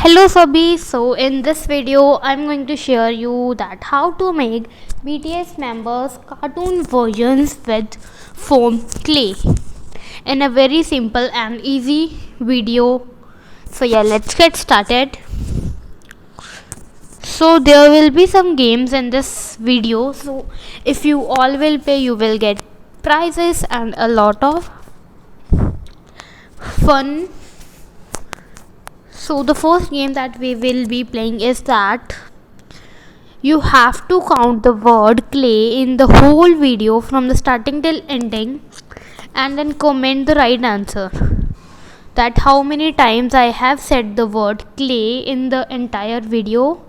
Hello Sabi, so in this video I'm going to share you that how to make BTS members cartoon versions with foam clay in a very simple and easy video. So yeah, let's get started. So there will be some games in this video, so if you all will pay you will get prizes and a lot of fun. So the first game that we will be playing is that you have to count the word clay in the whole video from the starting till ending and then comment the right answer. That how many times I have said the word clay in the entire video,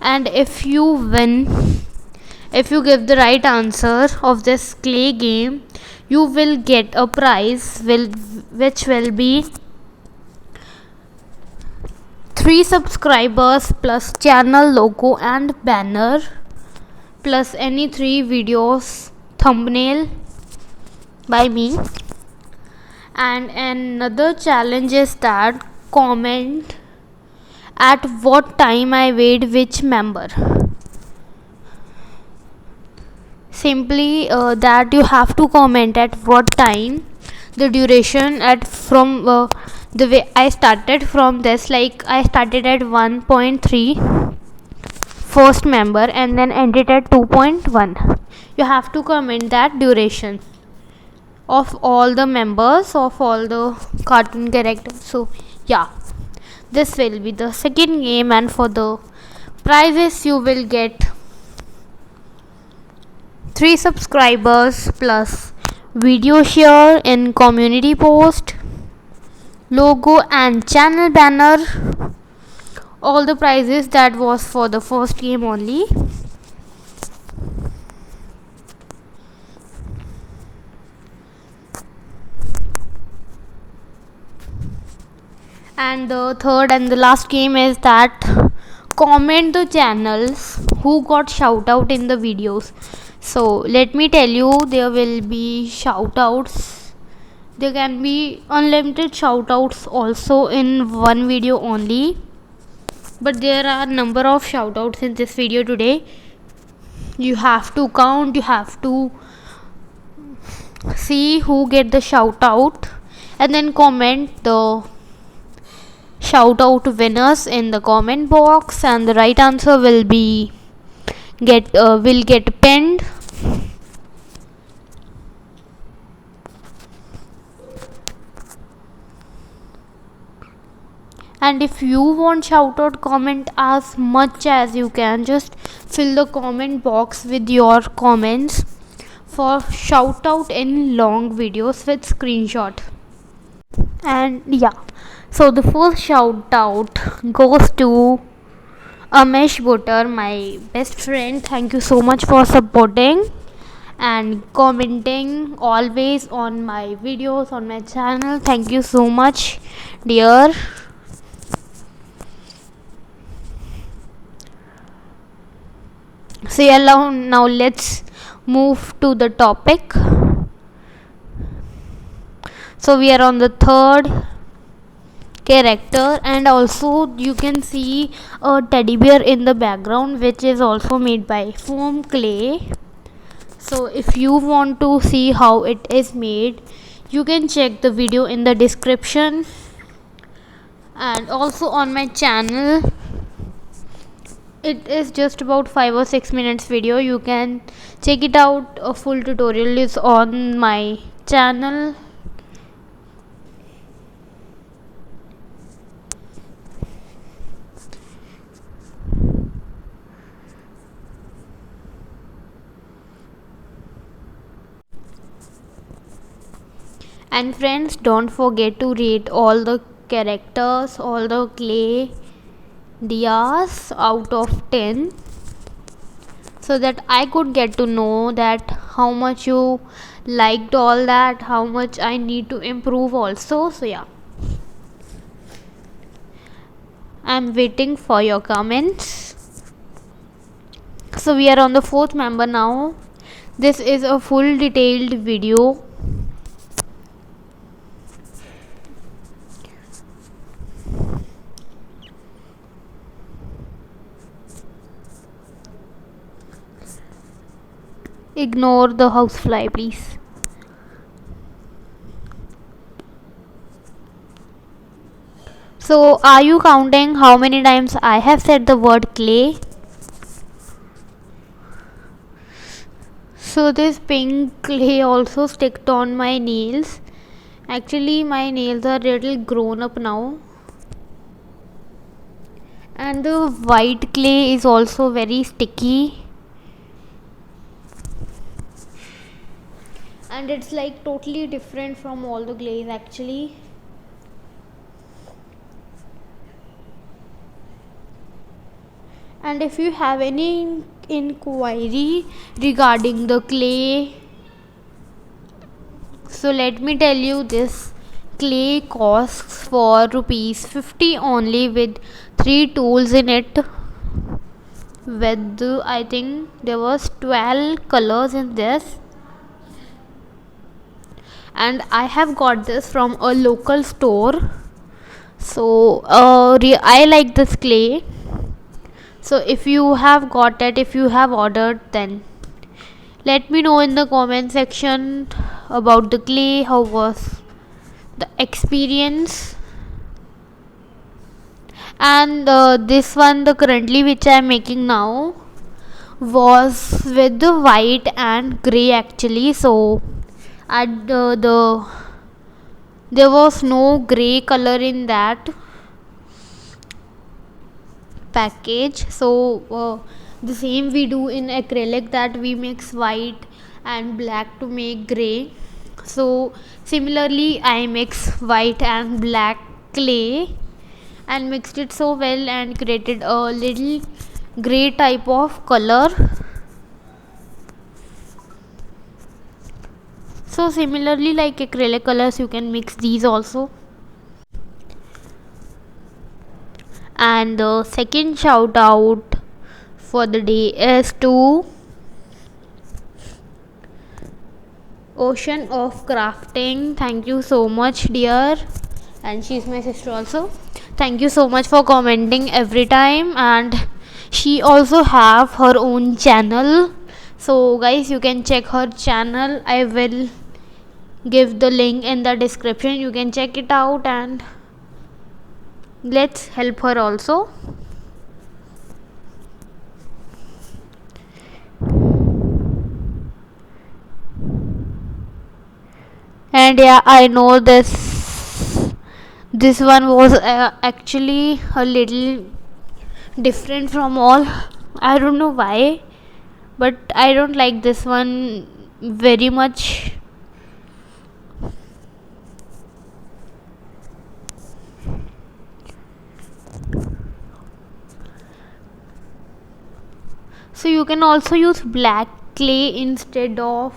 and if you win, if you give the right answer of this clay game, you will get a prize which will be 3 subscribers plus channel logo and banner plus any 3 videos thumbnail by me. And another challenge is that comment at what time I weighed which member. Simply that you have to comment at what time, the duration at from the way I started from this, like I started at 1.3 first member and then ended at 2.1. You have to comment that duration of all the members of all the cartoon characters. So yeah, this will be the second game, and for the prizes you will get 3 subscribers plus video share in community post, logo and channel banner. All the prizes that was for the first game only. And the third and the last game is that comment the channels who got shout out in the videos. So let me tell you, there will be shout outs. There can be unlimited shout outs also in one video only, but there are number of shout outs in this video today. You have to count, you have to see who get the shout out and then comment the shout out winners in the comment box, and the right answer will be will get pinned. And if you want shout out, comment as much as you can. Just fill the comment box with your comments for shout out in long videos with screenshot. And yeah, so the first shout out goes to Amesh Butter, my best friend. Thank you so much for supporting and commenting always on my videos on my channel. Thank you so much, dear. So yeah, now let's move to the topic. So we are on the third character, and also you can see a teddy bear in the background which is also made by foam clay. So if you want to see how it is made, you can check the video in the description, and also on my channel. It is just about 5 or 6 minutes video. You can check it out. A full tutorial is on my channel. And friends, don't forget to rate all the characters, all the clay diyas out of 10, so that I could get to know that how much you liked all that, how much I need to improve also. So yeah, I'm waiting for your comments. So we are on the fourth member now. This is a full detailed video. Ignore the housefly, please. So, are you counting how many times I have said the word clay? So, this pink clay also sticked on my nails. Actually, my nails are little grown up now. And the white clay is also very sticky. And it's like totally different from all the glaze actually. And if you have any inquiry regarding the clay, so let me tell you, this clay costs for rupees 50 only with 3 tools in it. With I think there was 12 colors in this, and I have got this from a local store. So I like this clay. So if you have got it, if you have ordered, then let me know in the comment section about the clay. How was the experience? And this one, the currently which I am making now, was with the white and grey actually. So at there was no grey color in that package. So the same we do in acrylic, that we mix white and black to make grey. So similarly I mix white and black clay and mixed it so well and created a little grey type of color. So similarly like acrylic colors, you can mix these also. And the second shout out for the day is to Ocean of Crafting. Thank you so much, dear. And she's my sister also. Thank you so much for commenting every time. And she also have her own channel. So guys, you can check her channel. I will give the link in the description. You can check it out and let's help her also. And yeah, I know this one was actually a little different from all. I don't know why, but I don't like this one very much. So you can also use black clay instead of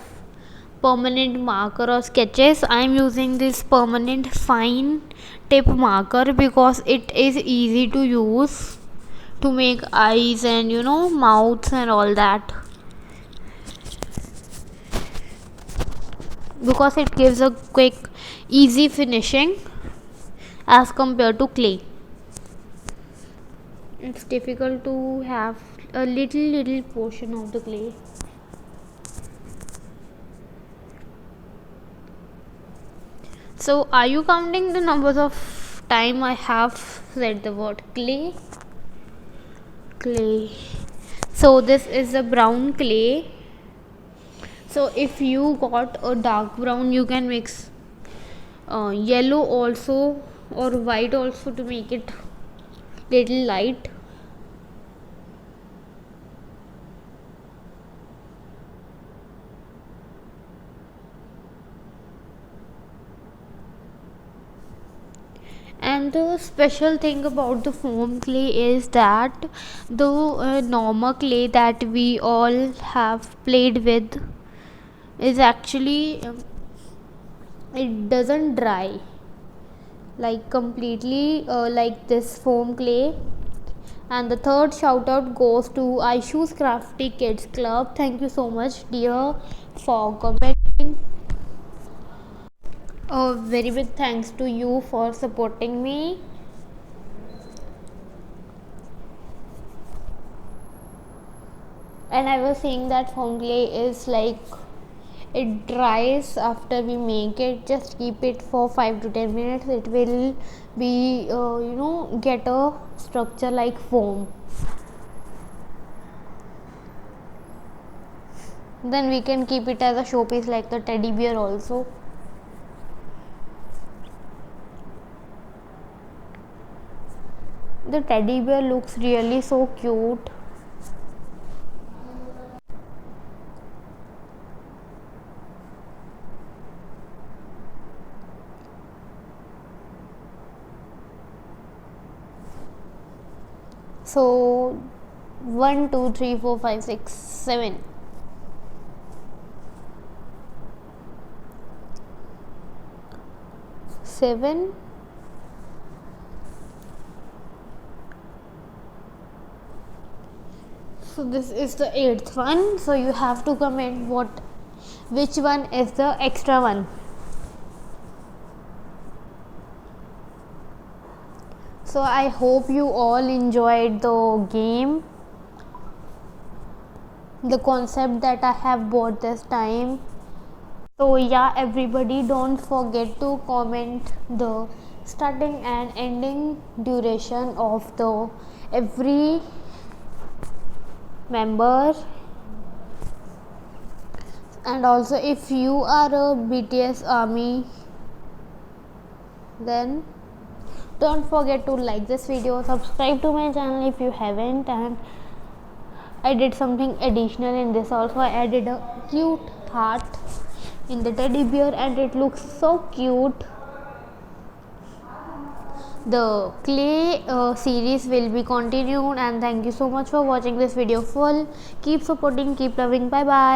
permanent marker or sketches. I am using this permanent fine tip marker because it is easy to use to make eyes and mouths and all that, because it gives a quick easy finishing as compared to clay. It's difficult to have a little portion of the clay. So are you counting the numbers of time I have said the word clay? So this is a brown clay. So if you got a dark brown, you can mix yellow also or white also to make it little light. And the special thing about the foam clay is that the normal clay that we all have played with is actually it doesn't dry like completely like this foam clay. And the third shout out goes to iShoes Crafty Kids Club. Thank you so much, dear, for commenting. A very big thanks to you for supporting me. And I was saying that foam clay is like it dries after we make it. Just keep it for 5 to 10 minutes. It will be get a structure like foam. Then we can keep it as a showpiece like the teddy bear also. The teddy bear looks really so cute. So 1 2 3 4 5 6 7. Seven. So this is the 8th one. So you have to comment which one is the extra one. So I hope you all enjoyed the game, the concept that I have bought this time. So yeah, everybody don't forget to comment the starting and ending duration of the every member. And also if you are a BTS army, then don't forget to like this video, subscribe to my channel if you haven't. And I did something additional in this also. I added a cute heart in the teddy bear and it looks so cute. The clay series will be continued, and thank you so much for watching this video full. Keep supporting, keep loving. Bye bye.